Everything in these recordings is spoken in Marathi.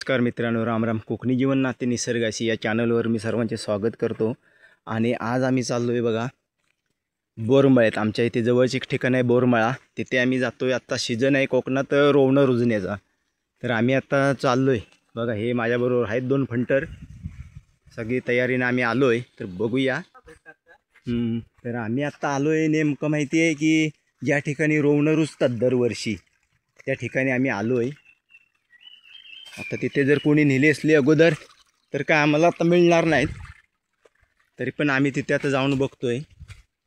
नमस्कार मित्रांनो, राम राम. कोकणी जीवन नाते निसर्गाशी या चॅनलवर मी सर्वांचे स्वागत करतो. आणि आज आम्ही चाललो आहे बघा बोरमळ्यात. आमच्या इथे जवळच एक ठिकाण आहे बोरमळा, तिथे आम्ही जातो आहे. आत्ता सीजन आहे कोकणात रोवणं रुजण्याचा, तर आम्ही आता चाललो आहे बघा. हे माझ्याबरोबर आहेत दोन फंटर, सगळी तयारीने आम्ही आलो आहे. तर बघूया. तर आम्ही आत्ता आलो आहे, नेमकं माहिती आहे की ज्या ठिकाणी रोवणं रुजतात दरवर्षी त्या ठिकाणी आम्ही आलो आहे. आता तिथे जर कोणी नेली असली अगोदर तर काय आम्हाला आता मिळणार नाहीत, तरी पण आम्ही तिथे आता जाऊन बघतोय.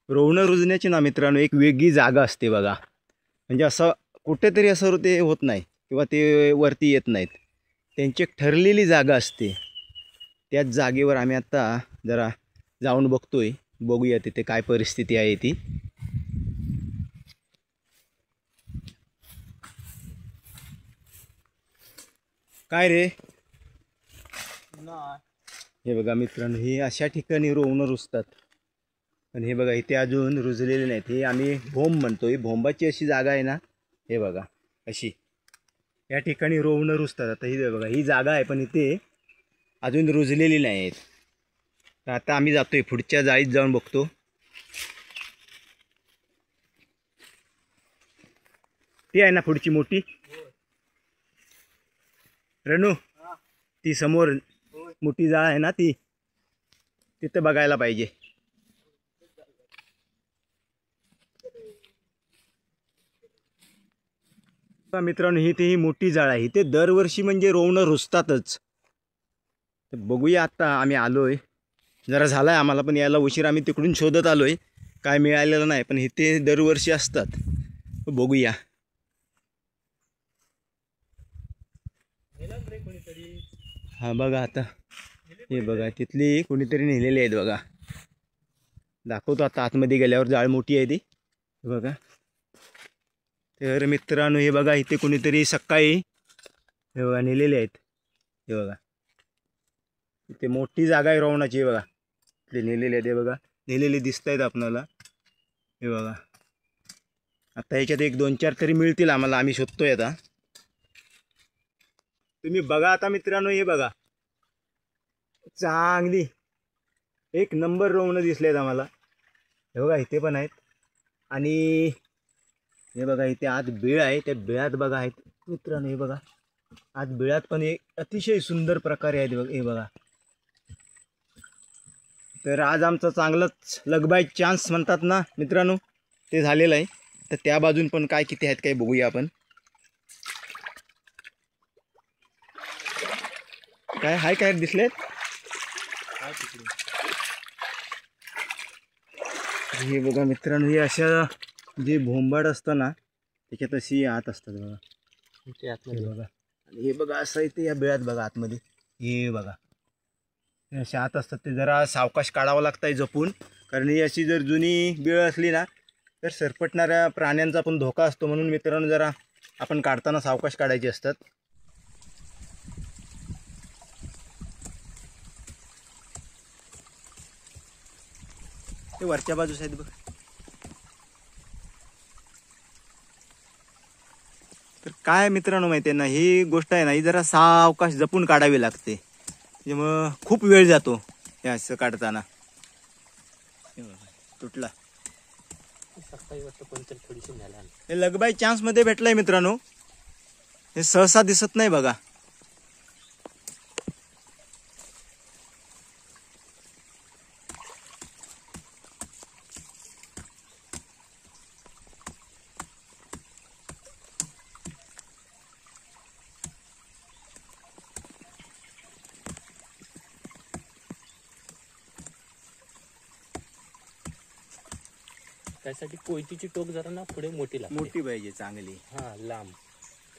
रोवणं रुजण्याची ना मित्रांनो एक वेगळी जागा असते बघा. म्हणजे असं कुठेतरी असं ते होत नाही किंवा ते वरती येत नाहीत, त्यांची एक ठरलेली जागा असते. त्याच जागेवर आम्ही आता जरा जाऊन बघतोय. बघूया तिथे काय परिस्थिती आहे ती. काय रे हे बघा मित्रांनो, हे अशा ठिकाणी रोवणं रुजतात. पण हे बघा इथे अजून रुजलेले नाहीत. हे आम्ही भोंब म्हणतोय, भोंबाची अशी जागा आहे ना, हे बघा अशी या ठिकाणी रोवणं रुजतात. आता ही बघा ही जागा आहे, पण इथे अजून रुजलेली नाही आहेत. तर आता आम्ही जातोय पुढच्या जाळीत जाऊन बघतो. ती आहे ना पुढची मोठी रणू, ती समोर मोठी जाळ आहे ना, ती तिथे बघायला पाहिजे. मित्रांनो ही मोठी जाळ आहे. इथे दरवर्षी म्हणजे रोवणं रुजतातच. तर बघूया. आता आम्ही आलोय, जरा झालाय आम्हाला पण यायला उशीर. आम्ही तिकडून शोधत आलोय, काय मिळालेलं नाही, पण इथे दरवर्षी असतात. बघूया. हा बघा, आता हे बघा तिथली कोणीतरी नेलेली आहेत बघा. दाखवतो आता आतमध्ये गेल्यावर. जाळ मोठी आहे ती बघा. तर मित्रांनो हे बघा इथे कोणीतरी सकाळी हे बघा नेलेले आहेत. हे बघा इथे मोठी जागा आहे रोवणाची. हे बघा इथे नेलेले आहेत. हे बघा नेलेले दिसत आहेत आपणाला. हे बघा आता ह्याच्यात एक दोन चार तरी मिळतील आम्हाला. आम्ही शोधतोय आता. तुम्ही बघा आता मित्रांनो, हे बघा चांगली एक नंबर रोवणं दिसलेत आम्हाला. हे बघा इथे पण आहेत. आणि हे बघा इथे आत बिळ आहे, त्या बिळात बघा आहेत मित्रांनो. हे बघा आत बिळात पण एक अतिशय सुंदर प्रकारे आहेत बघा. हे बघा. तर आज आमचं चांगलंच लक बाय चान्स म्हणतात ना मित्रांनो, ते झालेलं आहे. तर त्या बाजून पण काय किती आहेत काय बघूया आपण. काय हाय काय दिसलेत. हे बघा मित्रांनो, हे अशा जे भोंबाड असतं ना त्याच्यात अशी आत असतात बघा. ते आतमध्ये बघा. आणि हे बघा असं इथे या बिळात बघा आतमध्ये. हे बघा हे असे आत असतात. ते जरा सावकाश काढावं लागतं आहे जपून, कारण ही अशी जर जुनी बिळ असली ना तर सरपटणाऱ्या प्राण्यांचा पण धोका असतो. म्हणून मित्रांनो जरा आपण काढताना सावकाश काढायचे असतात. ते वरच्या बाजूस आहेत बघ. तर काय मित्रांनो माहिती आहे ना, ही गोष्ट आहे ना, ही जरा सावकाश जपून काढावी लागते. त्यामुळं खूप वेळ जातो हे असं काढताना. तुटला हे लक बाय चान्स मध्ये भेटलाय मित्रांनो. हे सहसा दिसत नाही बघा. त्यासाठी कोयतीची टोक जरा ना पुढे मोठी लागते. मोठी पाहिजे चांगली. हा लांब,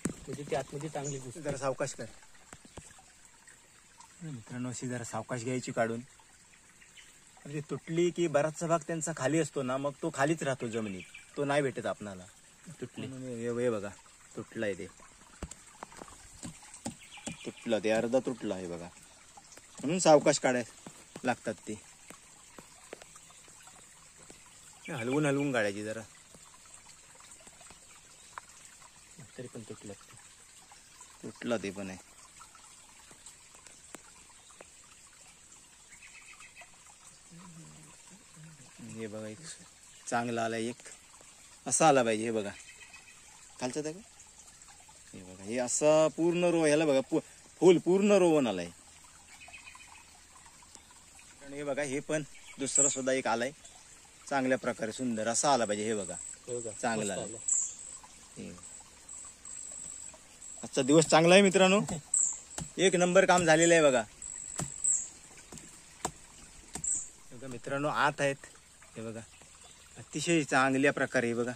म्हणजे ती आतमध्ये चांगली दिसते. जरा सावकाश कर मित्रांनो. अशी जरा सावकाश घ्यायची काढून. म्हणजे तुटली की बराचसा भाग त्यांचा खाली असतो ना, मग तो खालीच राहतो जमिनीत, तो नाही भेटत आपणाला. तुटली हे बघा तुटलाय ते. तुटला ते अर्धा तुटला आहे बघा. म्हणून सावकाश काढायला लागतात ते. हलवून हलवून काढायची जरा. तरी पण तुटलं. तुटला ते पण आहे. हे बघा एक चांगला आला, एक असा आला पाहिजे. हे बघा खालचं आहे का, हे बघा हे असं पूर्ण रो, ह्याला बघा फुल पूर्ण रोवण आलाय. आणि हे बघा हे पण दुसरा सुद्धा एक आलाय चांगल्या प्रकारे, सुंदर असा आला पाहिजे. हे बघा चांगला आला. आजचा दिवस चांगला आहे मित्रांनो, एक नंबर काम झालेलं आहे बघा. मित्रांनो आत आहेत, हे बघा अतिशय चांगल्या प्रकारे. हे बघा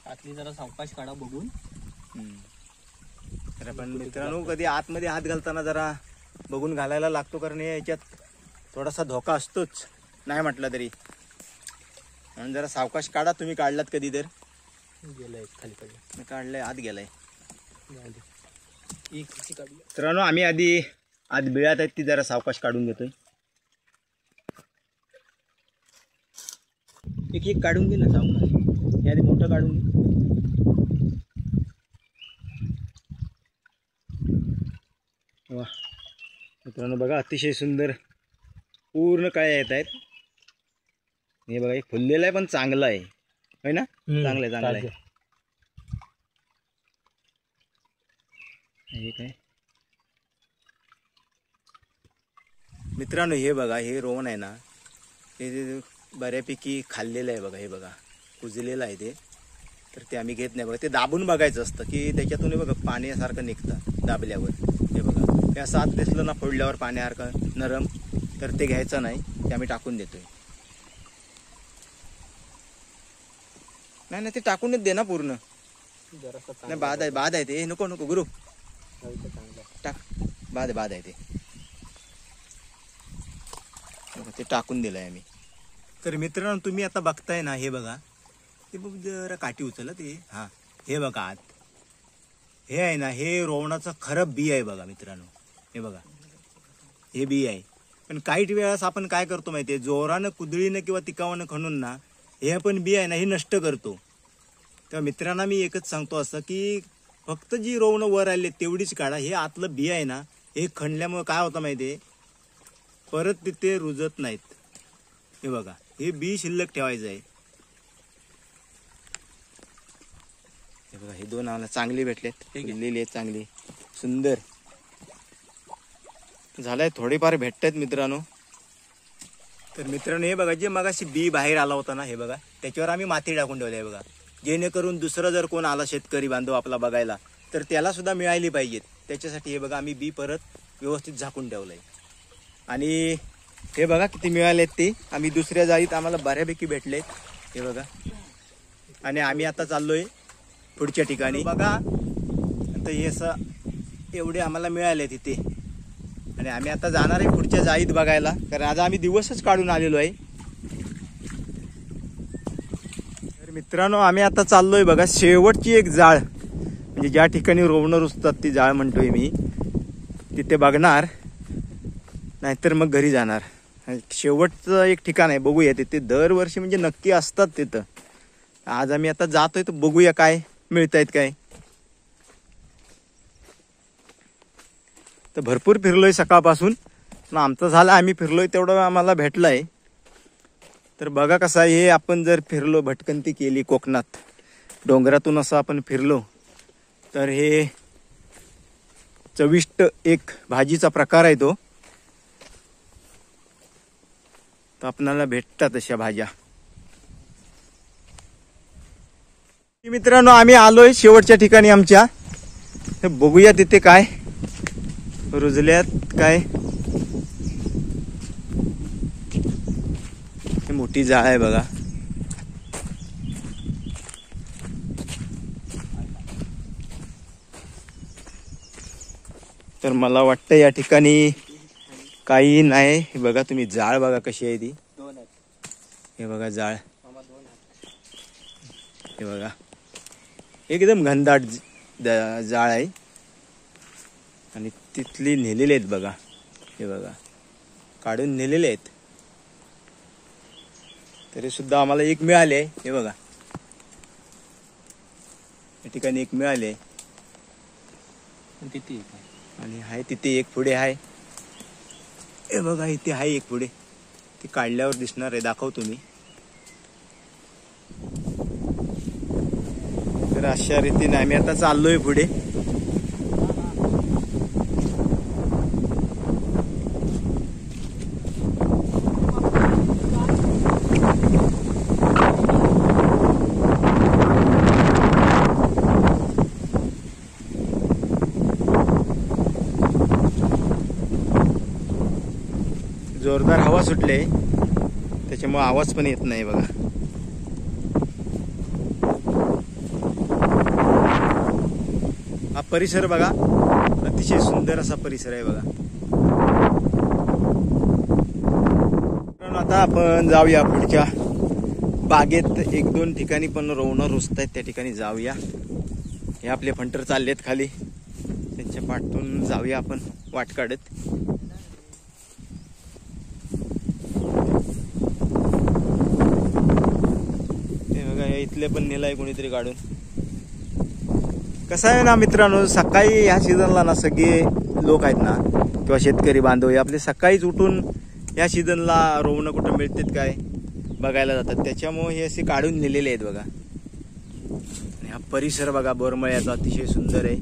आतली जरा सावकाश काढा बघून. तर पण मित्रांनो कधी आतमध्ये हात घालताना जरा बघून घालायला लागतो, कारण याच्यात थोडासा धोका असतोच नाही म्हटलं तरी. म्हणून जरा सावकाश काढा. तुम्ही काढलात कधी तर? गेलाय खाली पडलं, काढलंय, आत गेलाय. काढली मित्रांनो आम्ही आधी आत बिळात आहेत ती जरा सावकाश काढून घेतोय. एक एक काढून घे ना सावकाश, हे आधी मोठं काढून घे. वा मित्रांनो बघा अतिशय सुंदर पूर्ण काय येत आहेत. हे बघा एक फुललेलं आहे पण चांगलं आहे, है ना? चांगलं आहे, चांगलं आहे. हे काय मित्रांनो, हे बघा हे रोवण आहे ना, हे बऱ्यापैकी खाल्लेलं आहे बघा. हे बघा कुजलेलं आहे ते, तर ते आम्ही घेत नाही बघा. ते दाबून बघायचं असतं की त्याच्यातून बघा पाण्यासारखं निघतं दाबल्यावर. हे बघा हे असं आत दिसलं ना फोडल्यावर पाण्यासारखं नरम, तर ते घ्यायचं नाही, ते आम्ही टाकून देतोय. नाही नाही ते टाकूनच दे ना पूर्ण. नाही बाद आहे, बाद आहे ते, नको नको गुरु टाक, बाद आहे ते. ते टाकून दिलंय आम्ही. तर मित्रांनो तुम्ही आता बघताय ना, हे बघा ते बघ जरा काठी उचल ते. हा हे बघा आत हे आहे ना, हे रोवणाचं खरं बी आहे बघा मित्रांनो. हे बघा हे बी आहे. पण काही वेळास आपण काय करतो माहितीये, जोरानं कुदळीनं किंवा तिकावानं खणून ना हे पण बी आहे ना हे नष्ट करतो. तेव्हा मित्रांना मी एकच सांगतो असं की फक्त जी रोवणं वर आली तेवढीच काढा. हे आतलं बी आहे ना, हे खणल्यामुळे काय होतं माहितीये, परत तिथे रुजत नाहीत. हे बघा हे बी शिल्लक ठेवायचं आहे. हे बघा हे दोन आम्हाला चांगली भेटलेत, फुललेली आहेत चांगली सुंदर झालंय. थोडेफार भेटतात मित्रांनो. तर मित्रांनो हे बघा जे मगाशी बी बाहेर आला होता ना, हे बघा त्याच्यावर आम्ही माती टाकून ठेवली आहे बघा, जेणेकरून दुसरं जर कोण आला शेतकरी बांधव आपला बघायला तर त्याला सुद्धा मिळाली पाहिजेत. त्याच्यासाठी हे बघा आम्ही बी परत व्यवस्थित झाकून ठेवलंय. आणि हे बघा किती मिळालेत ते, आम्ही दुसऱ्या जाळीत आम्हाला बऱ्यापैकी भेटलेत. हे बघा आणि आम्ही आता चाललोय पुढच्या ठिकाणी बघा. आता हे असं एवढे आम्हाला मिळाले तिथे, आणि आम्ही आता जाणार आहे पुढच्या जाळीत बघायला, कारण आज आम्ही दिवसच काढून आलेलो आहे. तर मित्रांनो आम्ही आता चाललोय बघा शेवटची एक जाळ, म्हणजे ज्या ठिकाणी रोवणं रुजतात ती जाळ म्हणतोय मी, तिथे बघणार, नाहीतर मग घरी जाणार. शेवटचं एक ठिकाण आहे, बघूया तिथे दरवर्षी म्हणजे नक्की असतात तिथं. आज आम्ही आता जातोय तर बघूया काय मिळतायत काय. तर भरपूर फिरलोय सकाळपासून, आमचं झालं आम्ही फिरलोय तेवढं आम्हाला भेटलंय. तर बघा कसं आहे, हे आपण जर फिरलो भटकंती केली कोकणात डोंगरातून असं आपण फिरलो तर हे चविष्ट एक भाजीचा प्रकार आहे तो. तर आपणाला भेटतात अशा भाज्या. मित्रांनो आम्ही आलोय शेवटच्या ठिकाणी आमच्या, तर बघूया तिथे काय रुजल्यात काय. हे मोठी जाळ आहे बघा. तर मला वाटतं या ठिकाणी काही नाही. हे बघा तुम्ही जाळ बघा कशी आहे ती. हे बघा जाळ, हे बघा एकदम घनदाट जाळ आहे. आणि तिथली नेलेले आहेत बघा. हे बघा काढून नेलेले आहेत, तरी सुद्धा आम्हाला एक मिळाले. हे बघा या ठिकाणी एक मिळाले, तिथे आणि आहे तिथे एक पुढे आहे. हे बघा इथे आहे एक पुढे. ती काढल्यावर दिसणार आहे, दाखवतो मी. तर अशा रीतीने आम्ही आता चाललोय पुढे. जोरदार हवा सुटले, त्याच्यामुळे आवाज पण येत नाही बघा. हा परिसर बघा, अतिशय सुंदर असा परिसर आहे बघा. आता आपण जाऊया पुढच्या बागेत. 1-2 ठिकाणी पण रवणं रुजत आहेत, त्या ठिकाणी जाऊया. हे आपले फंटर चाललेत खाली, त्यांच्या पाठून जाऊया आपण वाट काढत. इथले पण नेलाय कोणीतरी काढून. कसं आहे ना मित्रांनो, सकाळी ह्या सीझनला ना सगळे लोक आहेत ना, किंवा शेतकरी बांधव आपले सकाळीच उठून ह्या सीझनला रोवणं कुठं मिळतात काय बघायला जातात. त्याच्यामुळे हे असे काढून नेलेले आहेत बघा. आणि हा परिसर बघा बोरमळ्याचा अतिशय सुंदर आहे.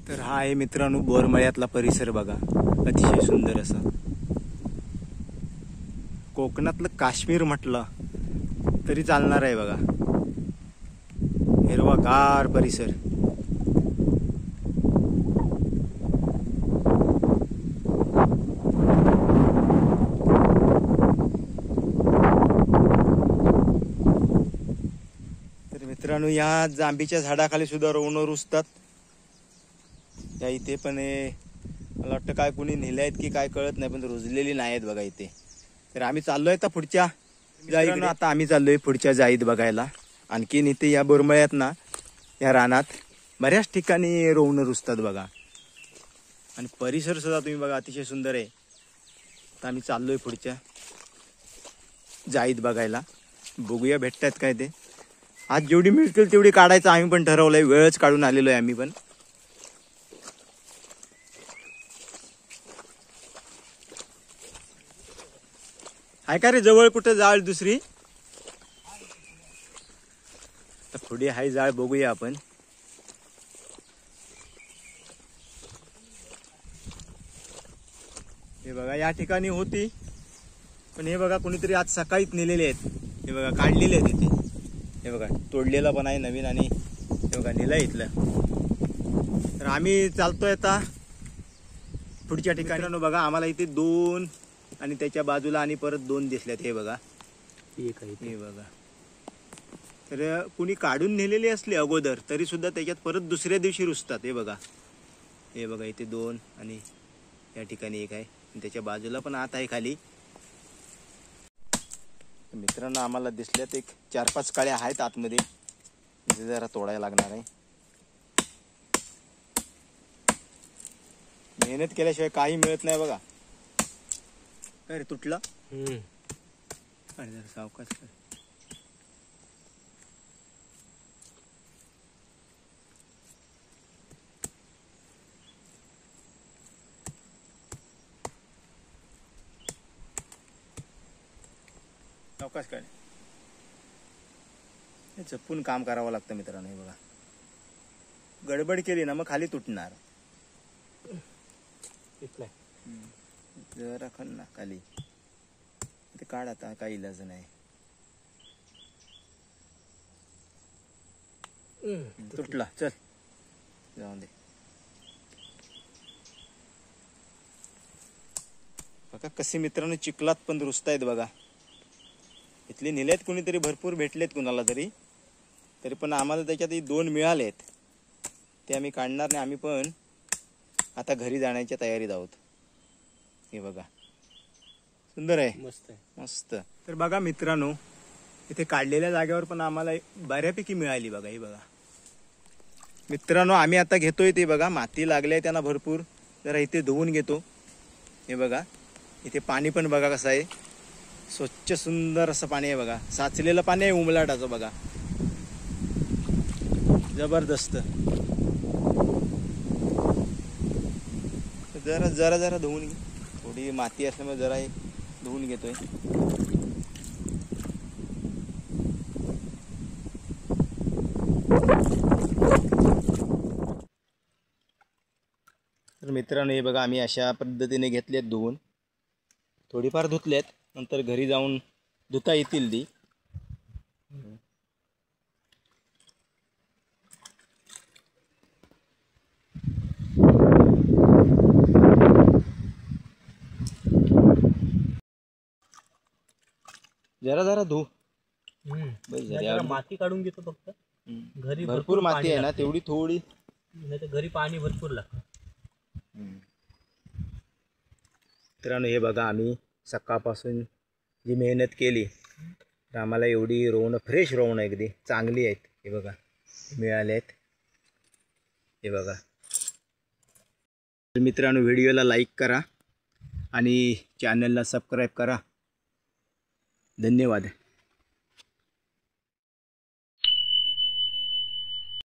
तर हा आहे मित्रांनो बोरमळ्यातला परिसर बघा, अतिशय सुंदर असा. कोकणातलं काश्मीर म्हटलं तरी चालणार आहे बघा. हिरवागार परिसर. तर मित्रांनो, या जांभीच्या झाडाखाली सुद्धा रोवणं रुजतात. या इथे पण मला वाटतं काय कोणी नेले आहेत की काय कळत नाही, पण रुजलेली नाही आहेत बघा इथे. तर आम्ही चाललोय आता पुढच्या जाईत. आता आम्ही चाललोय पुढच्या जाईत बघायला. आणखीन इथे या बोरमळ्यात ना, या रानात बऱ्याच ठिकाणी रोवणं रुजतात बघा. आणि परिसर सुद्धा तुम्ही बघा अतिशय सुंदर आहे. आता आम्ही चाललोय पुढच्या जाईत बघायला. बघूया भेटतात काय ते. आज जेवढी मिळतील तेवढी काढायचं आम्ही पण ठरवलंय. वेळच काढून आलेलो आहे आम्ही पण. आहे का रे जवळ कुठं जाळ दुसरी? तर पुढे हाय जाळ, बघूया आपण. हे बघा या ठिकाणी होती, पण हे बघा कोणीतरी आज सकाळीच नेलेले आहेत. हे बघा काढलेले आहेत इथे. हे बघा तोडलेला पण आहे नवीन, आणि हे बघा नेलं इथलं. तर आम्ही चालतोय आता पुढच्या ठिकाणी. बघा आम्हाला इथे 2 आणि त्याच्या बाजूला आणि परत 2 दिसल्यात. हे बघा हे बघा. तर कुणी काढून नेलेले असले अगोदर तरी सुद्धा त्याच्यात परत दुसऱ्या दिवशी रुजतात. हे बघा हे बघा इथे 2 आणि या ठिकाणी 1 आहे, त्याच्या बाजूला पण आत आहे खाली. मित्रांनो आम्हाला दिसल्यात 4-5 काळ्या आहेत आतमध्ये. इथे जरा तोडायला लागणार आहे. मेहनत केल्याशिवाय काही मिळत नाही बघा. काय रे तुटला? अरे जरा सावकाश कर. सावकाश काय, हे जपून काम करावं लागतं मित्रांनो. हे बघा गडबड केली ना मग खाली तुटणार. जरा खण ना खाली, ते काढ आता, काही इलाज नाही. तुटला, चल जाऊन दे. बघा कसे मित्रांनो चिखलात पण रुजतायत बघा. इथले नेलेत कोणीतरी, भरपूर भेटलेत कुणाला तरी पण आम्हाला त्याच्यात 2 मिळालेत. ते आम्ही काढणार नाही. आम्ही पण आता घरी जाण्याच्या तयारीत आहोत. हे बघा सुंदर आहे, मस्त आहे, मस्त. तर बघा मित्रांनो इथे काढलेल्या जागेवर पण आम्हाला बऱ्यापैकी मिळाली बघा. हे बघा मित्रांनो आम्ही आता घेतोय ते बघा, माती लागली त्यांना भरपूर. जरा इथे धुवून घेतो. हे बघा इथे पाणी पण बघा कसं आहे, स्वच्छ सुंदर असं पाणी आहे बघा. साचलेलं पाणी आहे उमलाटाचं बघा, जबरदस्त. जरा जरा जरा धुवून घे, थोडी माती असल्यामुळे जरा एक धुवून घेतोय. तर मित्रांनो हे बघा आम्ही अशा पद्धतीने घेतलेत धुवून, थोडीफार धुतलेत, नंतर घरी जाऊन धुता येतील ती. जरा जरा धु. बस झाली. जरा माती काढून घेतो फक्त. घरी भरपूर माती आहे ना, तेवढी थोडी. नाही तर घरी पाणी भरपूर लागतं. मित्रांनो हे बघा आम्ही सकाळपासून जी मेहनत केली तर आम्हाला एवढी रोवणं, फ्रेश रोवणं अगदी चांगली आहेत. हे बघा मिळाले आहेत. हे बघा. तर मित्रांनो व्हिडिओला लाईक करा आणि चॅनलला सबस्क्राईब करा. धन्यवाद.